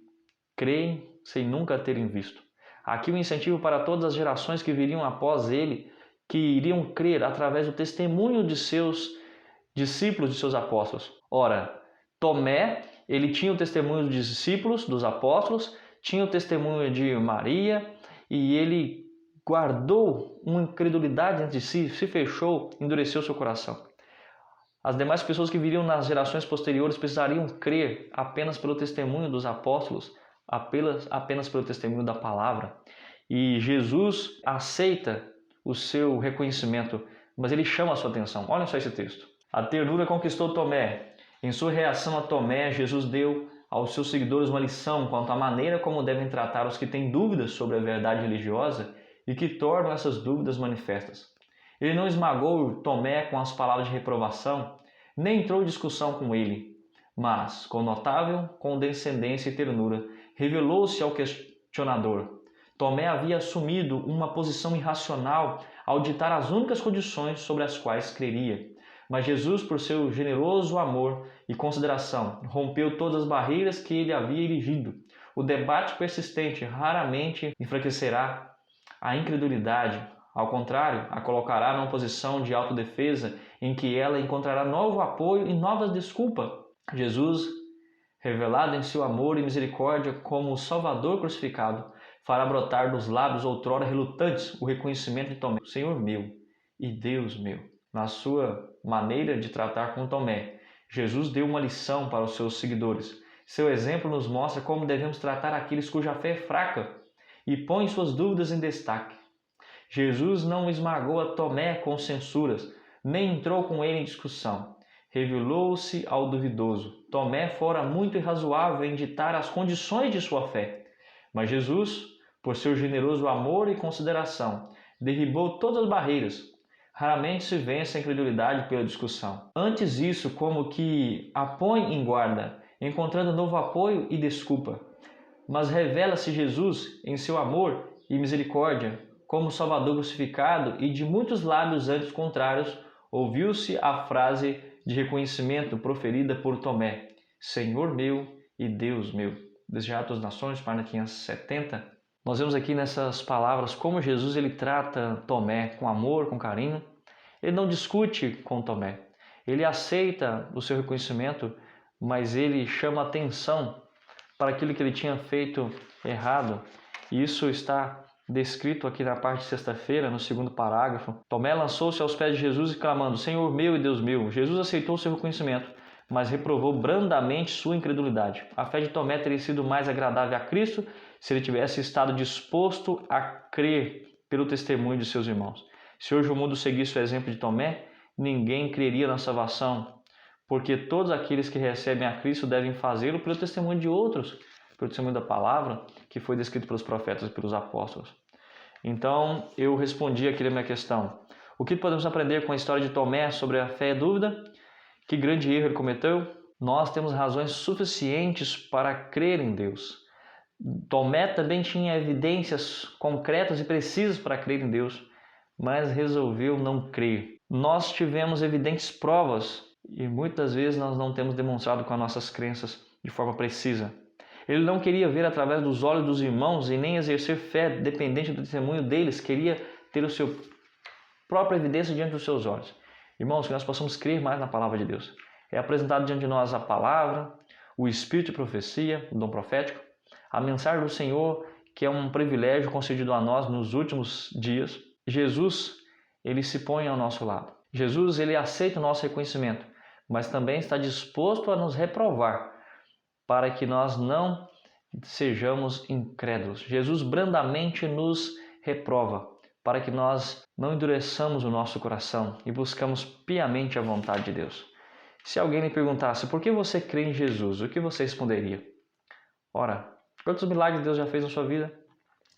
Speaker 1: creem sem nunca terem visto. Aqui o incentivo para todas as gerações que viriam após ele, que iriam crer através do testemunho de seus discípulos, de seus apóstolos. Ora, Tomé, ele tinha o testemunho dos discípulos, dos apóstolos, tinha o testemunho de Maria, e ele guardou uma incredulidade entre si, se fechou, endureceu seu coração. As demais pessoas que viriam nas gerações posteriores precisariam crer apenas pelo testemunho dos apóstolos, apenas pelo testemunho da palavra. E Jesus aceita o seu reconhecimento, mas ele chama a sua atenção. Olha só esse texto. A ternura conquistou Tomé. Em sua reação a Tomé, Jesus deu aos seus seguidores uma lição quanto à maneira como devem tratar os que têm dúvidas sobre a verdade religiosa e que tornam essas dúvidas manifestas. Ele não esmagou Tomé com as palavras de reprovação, nem entrou em discussão com ele, mas, com notável condescendência e ternura, revelou-se ao questionador. Tomé havia assumido uma posição irracional ao ditar as únicas condições sobre as quais creria. Mas Jesus, por seu generoso amor e consideração, rompeu todas as barreiras que ele havia erigido. O debate persistente raramente enfraquecerá a incredulidade. Ao contrário, a colocará numa posição de autodefesa em que ela encontrará novo apoio e novas desculpas. Jesus, revelado em seu amor e misericórdia como o Salvador crucificado, fará brotar dos lábios outrora relutantes o reconhecimento de Tomé, Senhor meu e Deus meu. Na sua maneira de tratar com Tomé, Jesus deu uma lição para os seus seguidores. Seu exemplo nos mostra como devemos tratar aqueles cuja fé é fraca e põe suas dúvidas em destaque. Jesus não esmagou a Tomé com censuras, nem entrou com ele em discussão. Revelou-se ao duvidoso. Tomé fora muito irrazoável em ditar as condições de sua fé. Mas Jesus, por seu generoso amor e consideração, derribou todas as barreiras. Raramente se vence a incredulidade pela discussão. Antes isso, como que a põe em guarda, encontrando novo apoio e desculpa. Mas revela-se Jesus em seu amor e misericórdia, como Salvador crucificado, e de muitos lábios antes contrários, ouviu-se a frase de reconhecimento proferida por Tomé, Senhor meu e Deus meu. Desde Atos das Nações, página 570. Nós vemos aqui nessas palavras como Jesus ele trata Tomé com amor, com carinho. Ele não discute com Tomé. Ele aceita o seu reconhecimento, mas ele chama atenção para aquilo que ele tinha feito errado. E isso está descrito aqui na parte de sexta-feira, no segundo parágrafo. Tomé lançou-se aos pés de Jesus e clamando, Senhor meu e Deus meu. Jesus aceitou seu reconhecimento, mas reprovou brandamente sua incredulidade. A fé de Tomé teria sido mais agradável a Cristo se ele tivesse estado disposto a crer pelo testemunho de seus irmãos. Se hoje o mundo seguisse o exemplo de Tomé, ninguém creria na salvação, porque todos aqueles que recebem a Cristo devem fazê-lo pelo testemunho de outros, pelo testemunho da palavra que foi descrito pelos profetas e pelos apóstolos. Então, eu respondi aqui a minha questão. O que podemos aprender com a história de Tomé sobre a fé e a dúvida? Que grande erro ele cometeu? Nós temos razões suficientes para crer em Deus. Tomé também tinha evidências concretas e precisas para crer em Deus, mas resolveu não crer. Nós tivemos evidentes provas e muitas vezes nós não temos demonstrado com as nossas crenças de forma precisa. Ele não queria ver através dos olhos dos irmãos e nem exercer fé dependente do testemunho deles, queria ter a sua própria evidência diante dos seus olhos. Irmãos, que nós possamos crer mais na palavra de Deus. É apresentado diante de nós a palavra, o espírito de profecia, o dom profético, a mensagem do Senhor, que é um privilégio concedido a nós nos últimos dias. Jesus, ele se põe ao nosso lado. Jesus, ele aceita o nosso reconhecimento, mas também está disposto a nos reprovar, para que nós não sejamos incrédulos. Jesus brandamente nos reprova, para que nós não endureçamos o nosso coração e buscamos piamente a vontade de Deus. Se alguém lhe perguntasse, por que você crê em Jesus? O que você responderia? Ora, quantos milagres Deus já fez na sua vida?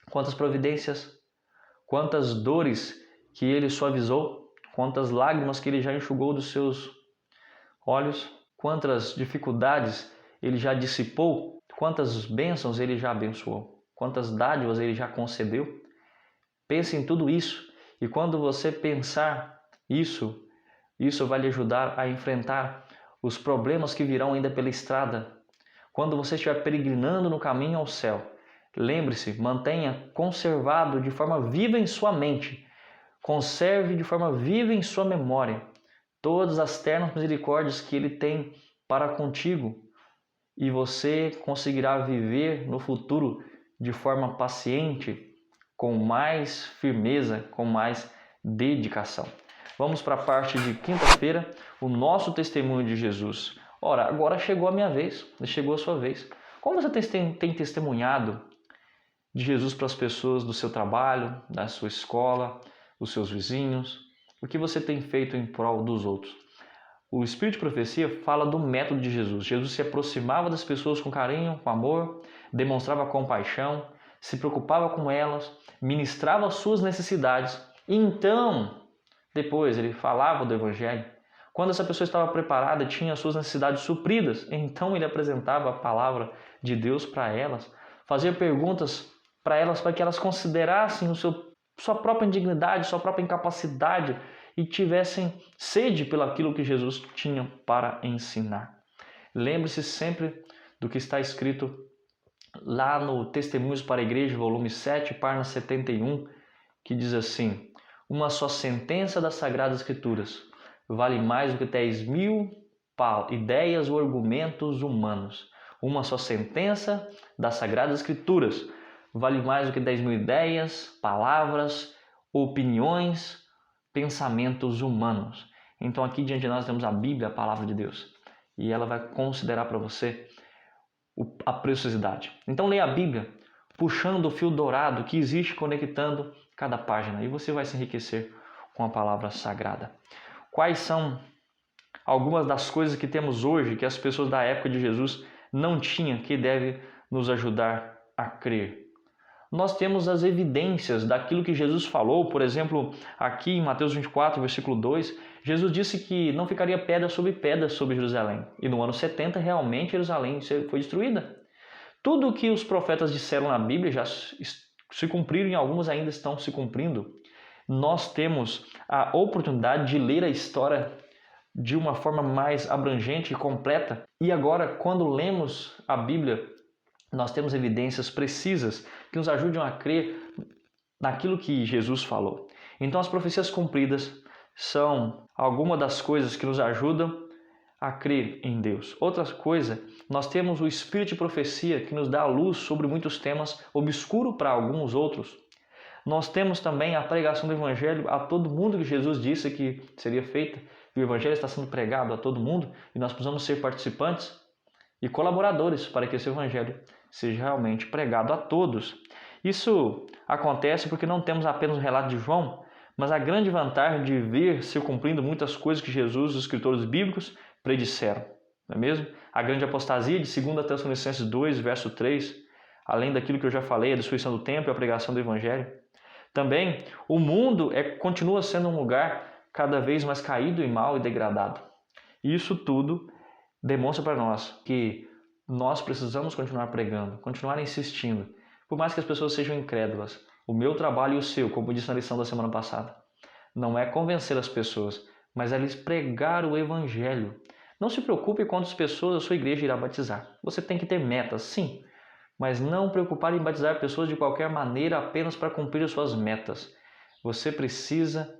Speaker 1: Quantas providências? Quantas dores que Ele suavizou? Quantas lágrimas que Ele já enxugou dos seus olhos? Quantas dificuldades Ele já dissipou? Quantas bênçãos Ele já abençoou? Quantas dádivas Ele já concedeu? Pense em tudo isso. E quando você pensar isso vai lhe ajudar a enfrentar os problemas que virão ainda pela estrada. Quando você estiver peregrinando no caminho ao céu, lembre-se, mantenha conservado de forma viva em sua mente, conserve de forma viva em sua memória todas as ternas misericórdias que Ele tem para contigo e você conseguirá viver no futuro de forma paciente, com mais firmeza, com mais dedicação. Vamos para a parte de quinta-feira, o nosso testemunho de Jesus. Ora, agora chegou a minha vez, chegou a sua vez. Como você tem testemunhado de Jesus para as pessoas do seu trabalho, da sua escola, dos seus vizinhos? O que você tem feito em prol dos outros? O Espírito de Profecia fala do método de Jesus. Jesus se aproximava das pessoas com carinho, com amor, demonstrava compaixão, se preocupava com elas, ministrava as suas necessidades. E então, depois, ele falava do Evangelho. Quando essa pessoa estava preparada, tinha as suas necessidades supridas, então ele apresentava a palavra de Deus para elas, fazia perguntas para elas, para que elas considerassem sua própria indignidade, sua própria incapacidade e tivessem sede pelo aquilo que Jesus tinha para ensinar. Lembre-se sempre do que está escrito lá no Testemunhos para a Igreja, volume 7, página 71, que diz assim: uma só sentença das Sagradas Escrituras vale mais do que 10.000 ideias ou argumentos humanos. Uma só sentença das Sagradas Escrituras vale mais do que 10.000 ideias, palavras, opiniões, pensamentos humanos. Então aqui diante de nós temos a Bíblia, a Palavra de Deus. E ela vai considerar para você a preciosidade. Então leia a Bíblia, puxando o fio dourado que existe conectando cada página. E você vai se enriquecer com a palavra sagrada. Quais são algumas das coisas que temos hoje, que as pessoas da época de Jesus não tinham, que deve nos ajudar a crer? Nós temos as evidências daquilo que Jesus falou. Por exemplo, aqui em Mateus 24, versículo 2, Jesus disse que não ficaria pedra sobre Jerusalém. E no ano 70, realmente, Jerusalém foi destruída. Tudo o que os profetas disseram na Bíblia já se cumpriram e alguns ainda estão se cumprindo. Nós temos a oportunidade de ler a história de uma forma mais abrangente e completa. E agora, quando lemos a Bíblia, nós temos evidências precisas que nos ajudam a crer naquilo que Jesus falou. Então, as profecias cumpridas são algumas das coisas que nos ajudam a crer em Deus. Outra coisa, nós temos o Espírito de profecia que nos dá a luz sobre muitos temas obscuros para alguns outros. Nós temos também a pregação do Evangelho a todo mundo que Jesus disse que seria feita. O Evangelho está sendo pregado a todo mundo e nós precisamos ser participantes e colaboradores para que esse Evangelho seja realmente pregado a todos. Isso acontece porque não temos apenas o relato de João, mas a grande vantagem de ver se cumprindo muitas coisas que Jesus e os escritores bíblicos predisseram, não é mesmo? A grande apostasia de 2 Tessalonicenses 2, verso 3, além daquilo que eu já falei, a destruição do templo e a pregação do Evangelho. Também, o mundo continua sendo um lugar cada vez mais caído e mal e degradado. Isso tudo demonstra para nós que nós precisamos continuar pregando, continuar insistindo, por mais que as pessoas sejam incrédulas. O meu trabalho e o seu, como disse na lição da semana passada, não é convencer as pessoas, mas é lhes pregar o Evangelho. Não se preocupe quantas pessoas a sua igreja irá batizar. Você tem que ter metas, sim, mas não preocupar em batizar pessoas de qualquer maneira apenas para cumprir as suas metas. Você precisa,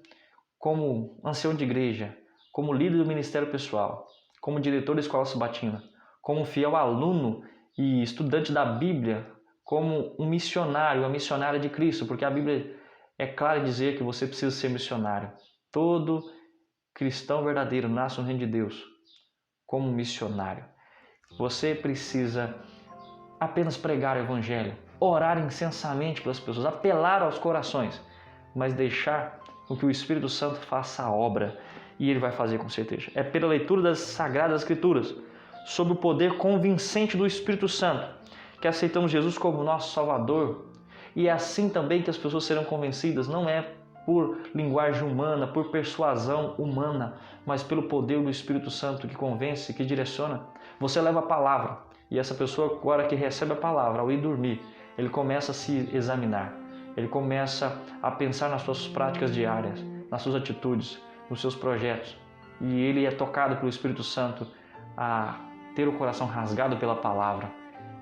Speaker 1: como ancião de igreja, como líder do ministério pessoal, como diretor da escola sabatina, como fiel aluno e estudante da Bíblia, como um missionário, uma missionária de Cristo, porque a Bíblia é clara em dizer que você precisa ser missionário. Todo cristão verdadeiro nasce no reino de Deus como missionário. Você precisa apenas pregar o Evangelho, orar incessantemente pelas pessoas, apelar aos corações, mas deixar com que o Espírito Santo faça a obra, e Ele vai fazer com certeza. É pela leitura das Sagradas Escrituras, sob o poder convincente do Espírito Santo, que aceitamos Jesus como nosso Salvador, e é assim também que as pessoas serão convencidas, não é por linguagem humana, por persuasão humana, mas pelo poder do Espírito Santo que convence, que direciona. Você leva a palavra, e essa pessoa agora que recebe a palavra, ao ir dormir, ele começa a se examinar, ele começa a pensar nas suas práticas diárias, nas suas atitudes, nos seus projetos, e ele é tocado pelo Espírito Santo a ter o coração rasgado pela palavra,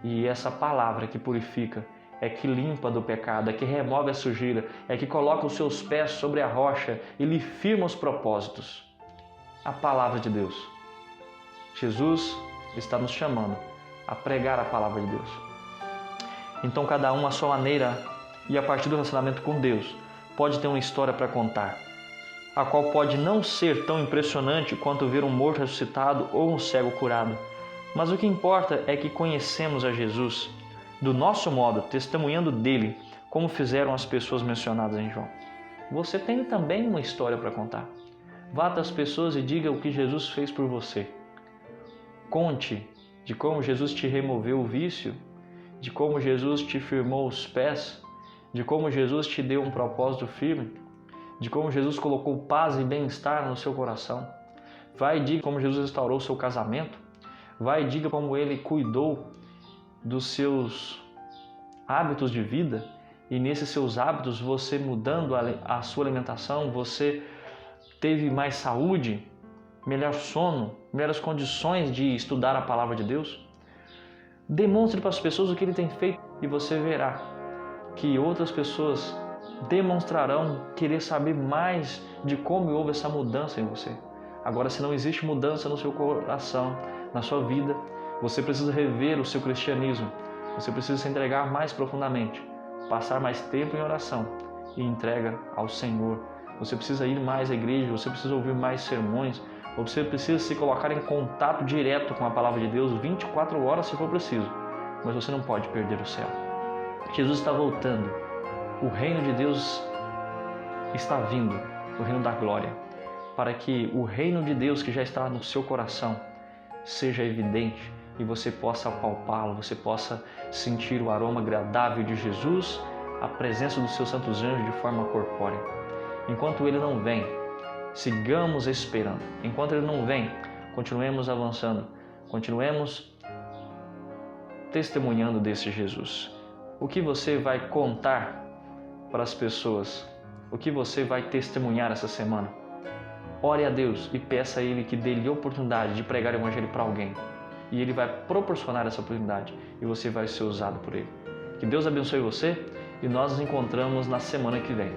Speaker 1: e essa palavra que purifica, é que limpa do pecado, é que remove a sujeira, é que coloca os seus pés sobre a rocha e lhe firma os propósitos. A palavra de Deus. Jesus está nos chamando a pregar a palavra de Deus. Então cada um à sua maneira e a partir do relacionamento com Deus pode ter uma história para contar, a qual pode não ser tão impressionante quanto ver um morto ressuscitado ou um cego curado. Mas o que importa é que conhecemos a Jesus do nosso modo, testemunhando dele, como fizeram as pessoas mencionadas em João. Você tem também uma história para contar. Vá até as pessoas e diga o que Jesus fez por você. Conte de como Jesus te removeu o vício, de como Jesus te firmou os pés, de como Jesus te deu um propósito firme, de como Jesus colocou paz e bem-estar no seu coração. Vai e diga como Jesus restaurou o seu casamento. Vai e diga como Ele cuidou dos seus hábitos de vida, e nesses seus hábitos, você mudando a sua alimentação, você teve mais saúde, melhor sono, melhores condições de estudar a palavra de Deus. Demonstre para as pessoas o que Ele tem feito e você verá que outras pessoas demonstrarão querer saber mais de como houve essa mudança em você. Agora, se não existe mudança no seu coração, na sua vida, você precisa rever o seu cristianismo. Você precisa se entregar mais profundamente, passar mais tempo em oração e entrega ao Senhor. Você precisa ir mais à igreja, você precisa ouvir mais sermões, você precisa se colocar em contato direto com a palavra de Deus 24 horas se for preciso. Mas você não pode perder o céu. Jesus está voltando. O reino de Deus está vindo, o reino da glória, para que o reino de Deus que já está no seu coração seja evidente e você possa apalpá-lo, você possa sentir o aroma agradável de Jesus, a presença dos seus santos anjos de forma corpórea. Enquanto Ele não vem, sigamos esperando. Enquanto Ele não vem, continuemos avançando, continuemos testemunhando desse Jesus. O que você vai contar para as pessoas? O que você vai testemunhar essa semana? Ore a Deus e peça a Ele que dê-lhe a oportunidade de pregar o Evangelho para alguém. E Ele vai proporcionar essa oportunidade e você vai ser usado por Ele. Que Deus abençoe você e nós nos encontramos na semana que vem.